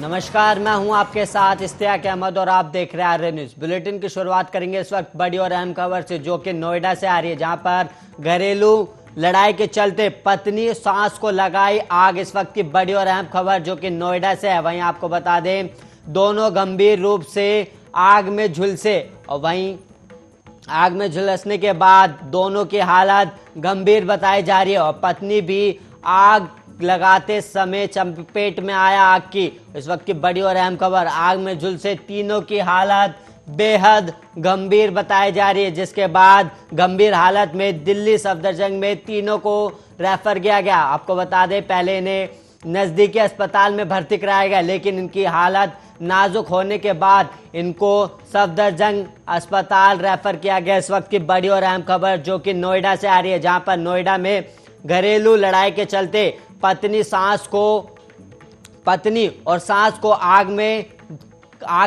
नमस्कार, मैं हूं आपके साथ इश्तियाक अहमद और आप देख रहे हैं आर्य न्यूज बुलेटिन की शुरुआत करेंगे इस वक्त बड़ी और अहम खबर से, जो कि नोएडा से आ रही है, जहां पर घरेलू लड़ाई के चलते पत्नी सास को लगाई आग। इस वक्त की बड़ी और अहम खबर जो कि नोएडा से है। वहीं आपको बता दें, दोनों गंभीर रूप से आग में झुलसे और वहीं आग में झुलसने के बाद दोनों की हालत गंभीर बताई जा रही है और पत्नी भी आग लगाते समय चपेट में आया आग की। इस वक्त की बड़ी और अहम खबर, आग में झुलसे तीनों की हालत बेहद गंभीर बताई जा रही है, जिसके बाद गंभीर हालत में दिल्ली सफदरजंग में तीनों को रेफर किया गया। आपको बता दें, पहले इन्हें नजदीकी अस्पताल में भर्ती कराया गया, लेकिन इनकी हालत नाजुक होने के बाद इनको सफदरजंग अस्पताल रेफर किया गया। इस वक्त की बड़ी और अहम खबर जो कि नोएडा से आ रही है, जहां पर नोएडा में घरेलू लड़ाई के चलते पत्नी और सास को आग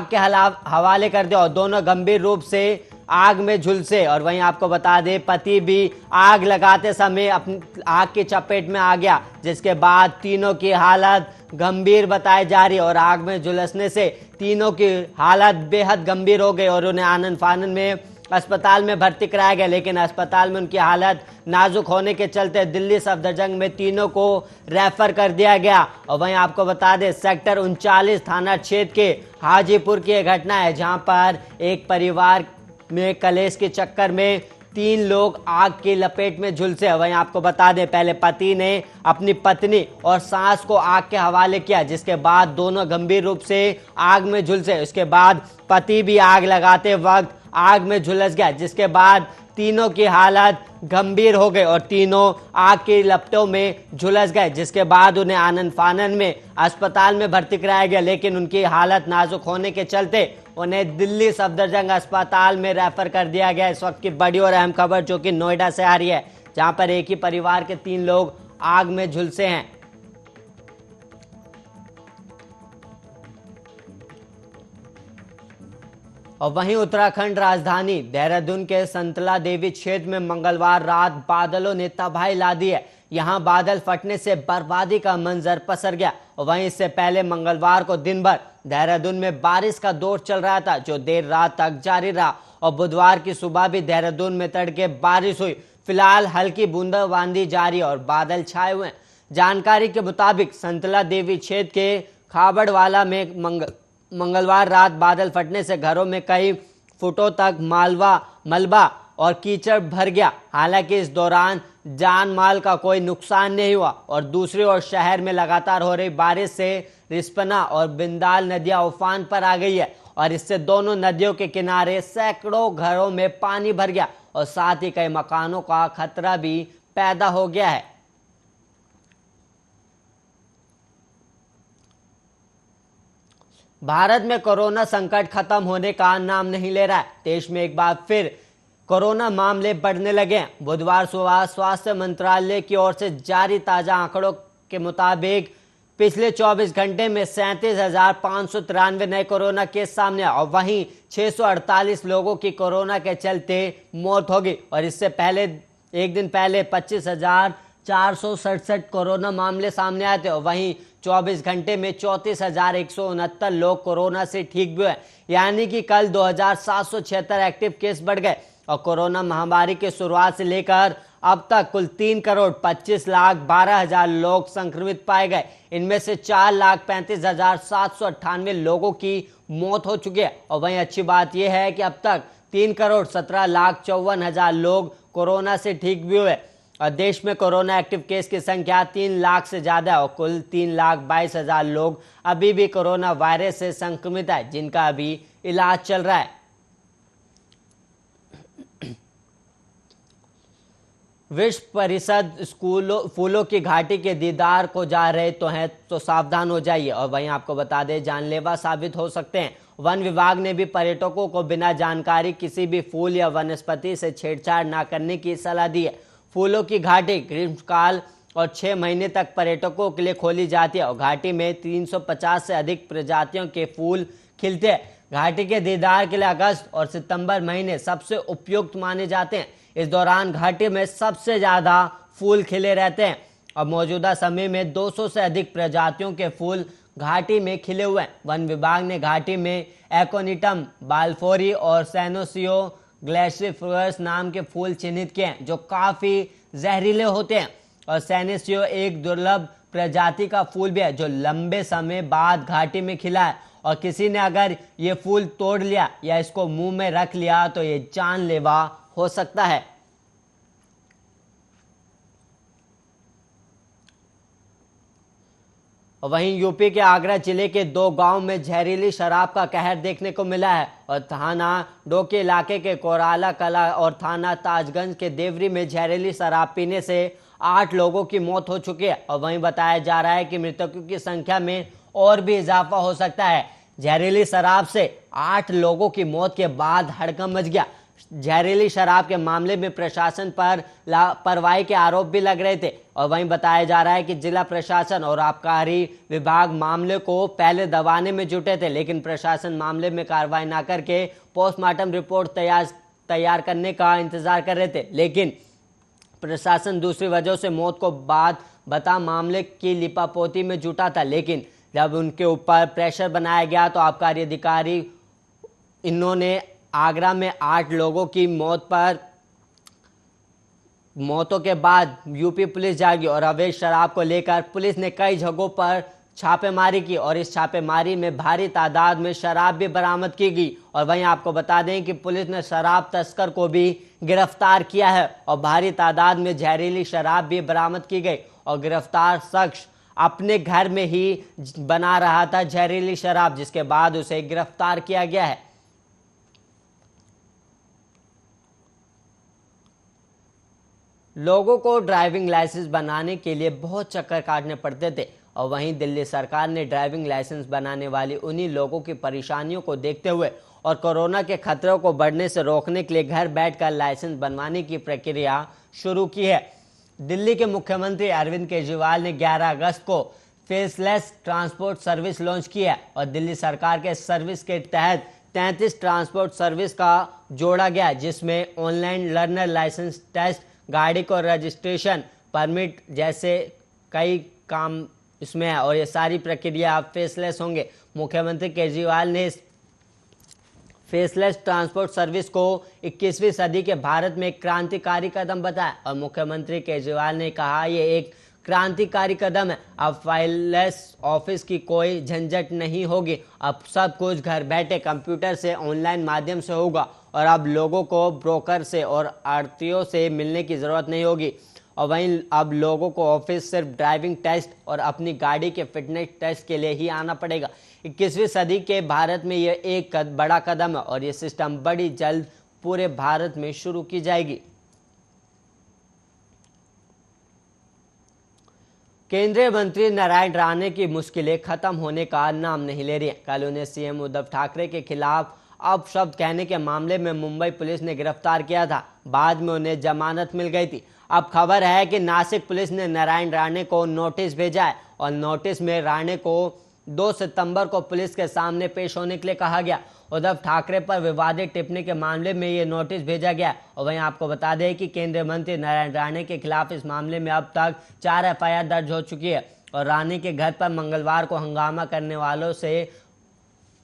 के हवाले कर दिया और दोनों गंभीर रूप से आग में झुलसे। और वहीं आपको बता दें, पति भी आग लगाते समय अपनी आग की चपेट में आ गया, जिसके बाद तीनों की हालत गंभीर बताई जा रही है और आग में झुलसने से तीनों की हालत बेहद गंभीर हो गई और उन्हें आनन फानन में अस्पताल में भर्ती कराया गया, लेकिन अस्पताल में उनकी हालत नाजुक होने के चलते दिल्ली सफदरजंग में तीनों को रेफर कर दिया गया। और वहीं आपको बता दें, सेक्टर 39 थाना क्षेत्र के हाजीपुर की यह घटना है, जहां पर एक परिवार में कलेश के चक्कर में 3 लोग आग की लपेट में झुलसे। वहीं आपको बता दें, पहले पति ने अपनी पत्नी और सास को आग के हवाले किया, जिसके बाद दोनों गंभीर रूप से आग में झुलसे। उसके बाद पति भी आग लगाते वक्त आग में झुलस गया, जिसके बाद तीनों की हालत गंभीर हो गई और तीनों आग की लपटों में झुलस गए, जिसके बाद उन्हें आनन फानन में अस्पताल में भर्ती कराया गया, लेकिन उनकी हालत नाजुक होने के चलते उन्हें दिल्ली सफदरजंग अस्पताल में रेफर कर दिया गया। इस वक्त की बड़ी और अहम खबर जो कि नोएडा से आ रही है, जहां पर एक ही परिवार के 3 लोग आग में झुलसे हैं। और वहीं उत्तराखंड राजधानी देहरादून के संतला देवी क्षेत्र में मंगलवार रात बादलों ने तबाही ला दी है। यहां बादल फटने से बर्बादी का मंजर पसर गया। और वहीं इससे पहले मंगलवार को दिन भर देहरादून में बारिश का दौर चल रहा था, जो देर रात तक जारी रहा और बुधवार की सुबह भी देहरादून में तड़के बारिश हुई। फिलहाल हल्की बूंदाबांदी जारी और बादल छाए हुए हैं। जानकारी के मुताबिक संतला देवी क्षेत्र के खाबड़वाला में मंगलवार रात बादल फटने से घरों में कई फुटों तक मलबा और कीचड़ भर गया। हालांकि इस दौरान जान माल का कोई नुकसान नहीं हुआ। और दूसरी ओर शहर में लगातार हो रही बारिश से रिस्पना और बिंदाल नदियां उफान पर आ गई है और इससे दोनों नदियों के किनारे सैकड़ों घरों में पानी भर गया और साथ ही कई मकानों का खतरा भी पैदा हो गया है। भारत में कोरोना संकट खत्म होने का नाम नहीं ले रहा है। देश में एक बार फिर कोरोना मामले बढ़ने लगे हैं। बुधवार सुबह स्वास्थ्य मंत्रालय की ओर से जारी ताजा आंकड़ों के मुताबिक पिछले 24 घंटे में 37,593 नए कोरोना केस सामने आए और वहीं 648 लोगों की कोरोना के चलते मौत हो गई। और इससे पहले एक दिन पहले 25,467 कोरोना मामले सामने आए थे और वहीं 24 घंटे में 34,169 लोग कोरोना से ठीक भी हुए, यानी कि कल 2,776 एक्टिव केस बढ़ गए। और कोरोना महामारी के शुरुआत से लेकर अब तक कुल 3,25,12,000 लोग संक्रमित पाए गए। इनमें से 4,35,798 लोगों की मौत हो चुकी है। और वहीं अच्छी बात यह है कि अब तक 3,17,54,000 लोग कोरोना से ठीक भी हुए और देश में कोरोना एक्टिव केस की संख्या 3 लाख से ज्यादा है और कुल 3,22,000 लोग अभी भी कोरोना वायरस से संक्रमित है, जिनका अभी इलाज चल रहा है। विश्व परिषद फूलों की घाटी के दीदार को जा रहे तो सावधान हो जाइए। और वहीं आपको बता दें, जानलेवा साबित हो सकते हैं। वन विभाग ने भी पर्यटकों को बिना जानकारी किसी भी फूल या वनस्पति से छेड़छाड़ न करने की सलाह दी है। फूलों की घाटी ग्रीष्मकाल और 6 महीने तक पर्यटकों के लिए खोली जाती है और घाटी में 350 से अधिक प्रजातियों के फूल खिलते हैं। घाटी के दीदार के लिए अगस्त और सितंबर महीने सबसे उपयुक्त माने जाते हैं। इस दौरान घाटी में सबसे ज्यादा फूल खिले रहते हैं और मौजूदा समय में 200 से अधिक प्रजातियों के फूल घाटी में खिले हुए हैं। वन विभाग ने घाटी में एकोनिटम बाल्फोरी और सैनोसियो ग्लैसिफरस नाम के फूल चिन्हित किए हैं जो काफी जहरीले होते हैं। और सैनोसियो एक दुर्लभ प्रजाति का फूल भी है जो लंबे समय बाद घाटी में खिला है, और किसी ने अगर ये फूल तोड़ लिया या इसको मुंह में रख लिया तो ये जानलेवा हो सकता है। वहीं यूपी के आगरा जिले के 2 गांव में जहरीली शराब का कहर देखने को मिला है, और थाना डोके इलाके के कोराला कला और थाना ताजगंज के देवरी में जहरीली शराब पीने से 8 लोगों की मौत हो चुकी है। और वहीं बताया जा रहा है कि मृतकों की संख्या में और भी इजाफा हो सकता है। जहरीली शराब से 8 लोगों की मौत के बाद हड़कंप मच गया। जहरीली शराब के मामले में प्रशासन पर लापरवाही के आरोप भी लग रहे थे, और वहीं बताया जा रहा है कि जिला प्रशासन और आबकारी विभाग मामले को पहले दबाने में जुटे थे, लेकिन प्रशासन मामले में कार्रवाई न करके पोस्टमार्टम रिपोर्ट तैयार करने का इंतजार कर रहे थे। लेकिन प्रशासन दूसरी वजह से मौत को बाद बता मामले की लिपापोती में जुटा था, लेकिन जब उनके ऊपर प्रेशर बनाया गया तो आबकारी अधिकारी इन्होंने आगरा में 8 लोगों की मौतों के बाद यूपी पुलिस जागी और अवैध शराब को लेकर पुलिस ने कई जगहों पर छापेमारी की, और इस छापेमारी में भारी तादाद में शराब भी बरामद की गई। और वहीं आपको बता दें कि पुलिस ने शराब तस्कर को भी गिरफ्तार किया है, और भारी तादाद में जहरीली शराब भी बरामद की गई, और गिरफ्तार शख्स अपने घर में ही बना रहा था जहरीली शराब, जिसके बाद उसे गिरफ्तार किया गया है। लोगों को ड्राइविंग लाइसेंस बनाने के लिए बहुत चक्कर काटने पड़ते थे, और वहीं दिल्ली सरकार ने ड्राइविंग लाइसेंस बनाने वाली उन्हीं लोगों की परेशानियों को देखते हुए और कोरोना के खतरों को बढ़ने से रोकने के लिए घर बैठकर लाइसेंस बनवाने की प्रक्रिया शुरू की है। दिल्ली के मुख्यमंत्री अरविंद केजरीवाल ने 11 अगस्त को फेसलेस ट्रांसपोर्ट सर्विस लॉन्च की है, और दिल्ली सरकार के सर्विस के तहत 33 ट्रांसपोर्ट सर्विस का जोड़ा गया, जिसमें ऑनलाइन लर्नर लाइसेंस टेस्ट, गाड़ी को रजिस्ट्रेशन, परमिट जैसे कई काम इसमें है, और ये सारी प्रक्रिया अब फेसलेस होंगे। मुख्यमंत्री केजरीवाल ने इस फेसलेस ट्रांसपोर्ट सर्विस को 21वीं सदी के भारत में एक क्रांतिकारी कदम बताया, और मुख्यमंत्री केजरीवाल ने कहा ये एक क्रांतिकारी कदम है। अब फाइललेस ऑफिस की कोई झंझट नहीं होगी, अब सब कुछ घर बैठे कंप्यूटर से ऑनलाइन माध्यम से होगा, और अब लोगों को ब्रोकर से और आढ़तियों से मिलने की ज़रूरत नहीं होगी। और वहीं अब लोगों को ऑफिस सिर्फ ड्राइविंग टेस्ट और अपनी गाड़ी के फिटनेस टेस्ट के लिए ही आना पड़ेगा। 21वीं सदी के भारत में यह एक बड़ा कदम है, और ये सिस्टम बड़ी जल्द पूरे भारत में शुरू की जाएगी। केंद्रीय मंत्री नारायण राणे की मुश्किलें खत्म होने का नाम नहीं ले रही हैं। कल उन्हें सीएम उद्धव ठाकरे के खिलाफ अपशब्द कहने के मामले में मुंबई पुलिस ने गिरफ्तार किया था, बाद में उन्हें जमानत मिल गई थी। अब खबर है कि नासिक पुलिस ने नारायण राणे को नोटिस भेजा है, और नोटिस में राणे को 2 सितंबर को पुलिस के सामने पेश होने के लिए कहा गया। उद्धव ठाकरे पर विवादित टिप्पणी के मामले में ये नोटिस भेजा गया। और वहीं आपको बता दें कि केंद्रीय मंत्री नारायण राणे के खिलाफ इस मामले में अब तक 4 एफआईआर दर्ज हो चुकी है, और राणे के घर पर मंगलवार को हंगामा करने वालों से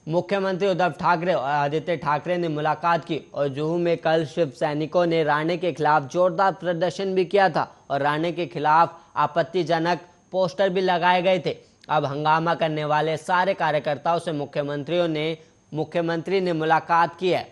मुख्यमंत्री उद्धव ठाकरे और आदित्य ठाकरे ने मुलाकात की, और जुहू में कल शिव सैनिकों ने राणे के खिलाफ जोरदार प्रदर्शन भी किया था, और राणे के खिलाफ आपत्तिजनक पोस्टर भी लगाए गए थे। अब हंगामा करने वाले सारे कार्यकर्ताओं से मुख्यमंत्री ने मुलाकात की है।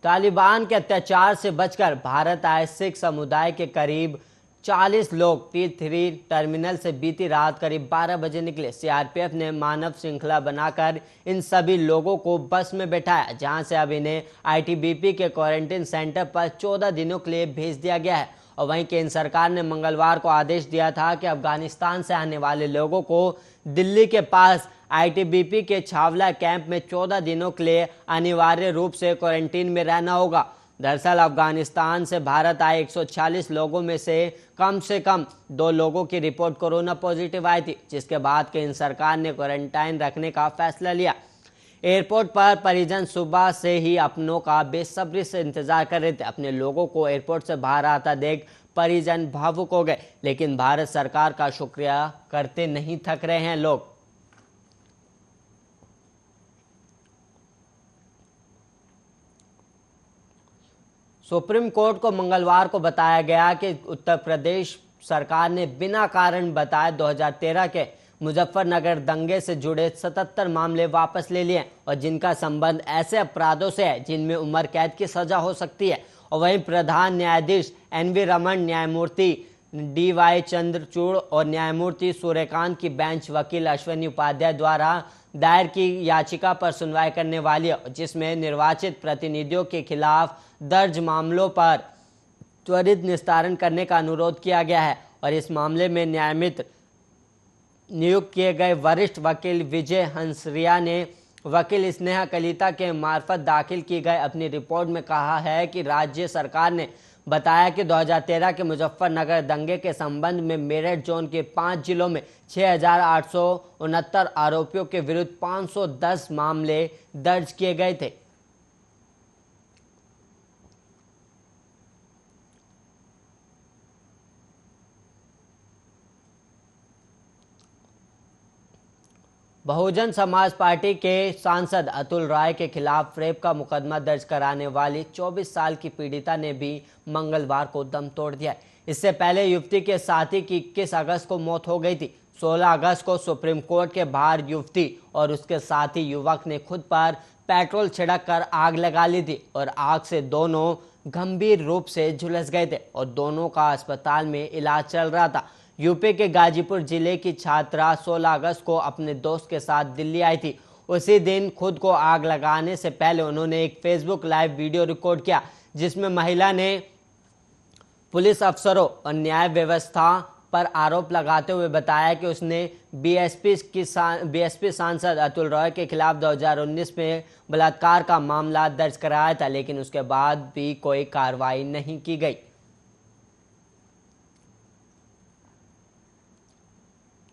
तालिबान के अत्याचार से बचकर भारत आए सिख समुदाय के करीब 40 लोग T3 टर्मिनल से बीती रात करीब 12 बजे निकले। सीआरपीएफ ने मानव श्रृंखला बनाकर इन सभी लोगों को बस में बैठाया, जहां से अब इन्हें आईटीबीपी के क्वारंटीन सेंटर पर 14 दिनों के लिए भेज दिया गया है। और वहीं केंद्र सरकार ने मंगलवार को आदेश दिया था कि अफगानिस्तान से आने वाले लोगों को दिल्ली के पास आईटीबीपी के छावला कैंप में 14 दिनों के लिए अनिवार्य रूप से क्वारंटीन में रहना होगा। दरअसल अफगानिस्तान से भारत आए 146 लोगों में से कम 2 लोगों की रिपोर्ट कोरोना पॉजिटिव आई थी, जिसके बाद केंद्र सरकार ने क्वारंटाइन रखने का फैसला लिया। एयरपोर्ट पर परिजन सुबह से ही अपनों का बेसब्री से इंतजार कर रहे थे। अपने लोगों को एयरपोर्ट से बाहर आता देख परिजन भावुक हो गए। लेकिन भारत सरकार का शुक्रिया करते नहीं थक रहे हैं लोग। सुप्रीम कोर्ट को मंगलवार को बताया गया कि उत्तर प्रदेश सरकार ने बिना कारण बताए 2013 के मुजफ्फरनगर दंगे से जुड़े 77 मामले वापस ले लिए और जिनका संबंध ऐसे अपराधों से है जिनमें उम्र कैद की सजा हो सकती है। और वहीं प्रधान न्यायाधीश एन.वी. रमन, न्यायमूर्ति डी.वाई. चंद्रचूड़ और न्यायमूर्ति सूर्यकांत की बेंच वकील अश्विनी उपाध्याय द्वारा दायर की याचिका पर सुनवाई करने वाली है, जिसमें निर्वाचित प्रतिनिधियों के खिलाफ दर्ज मामलों पर त्वरित निस्तारण करने का अनुरोध किया गया है। और इस मामले में न्यायमित्र नियुक्त किए गए वरिष्ठ वकील विजय हंसरिया ने वकील स्नेहा कलिता के मार्फत दाखिल की गई अपनी रिपोर्ट में कहा है कि राज्य सरकार ने बताया कि 2013 के मुजफ्फरनगर दंगे के संबंध में मेरठ जोन के 5 जिलों में 6,869 आरोपियों के विरुद्ध 510 मामले दर्ज किए गए थे। बहुजन समाज पार्टी के सांसद अतुल राय के खिलाफ रेप का मुकदमा दर्ज कराने वाली 24 साल की पीड़िता ने भी मंगलवार को दम तोड़ दिया। इससे पहले युवती के साथी की 21 अगस्त को मौत हो गई थी। 16 अगस्त को सुप्रीम कोर्ट के बाहर युवती और उसके साथी युवक ने खुद पर पेट्रोल छिड़क कर आग लगा ली थी और आग से दोनों गंभीर रूप से झुलस गए थे और दोनों का अस्पताल में इलाज चल रहा था। यूपी के गाजीपुर जिले की छात्रा 16 अगस्त को अपने दोस्त के साथ दिल्ली आई थी। उसी दिन खुद को आग लगाने से पहले उन्होंने एक फेसबुक लाइव वीडियो रिकॉर्ड किया, जिसमें महिला ने पुलिस अफसरों और न्याय व्यवस्था पर आरोप लगाते हुए बताया कि उसने बीएसपी सांसद अतुल रॉय के खिलाफ 2019 में बलात्कार का मामला दर्ज कराया था, लेकिन उसके बाद भी कोई कार्रवाई नहीं की गई।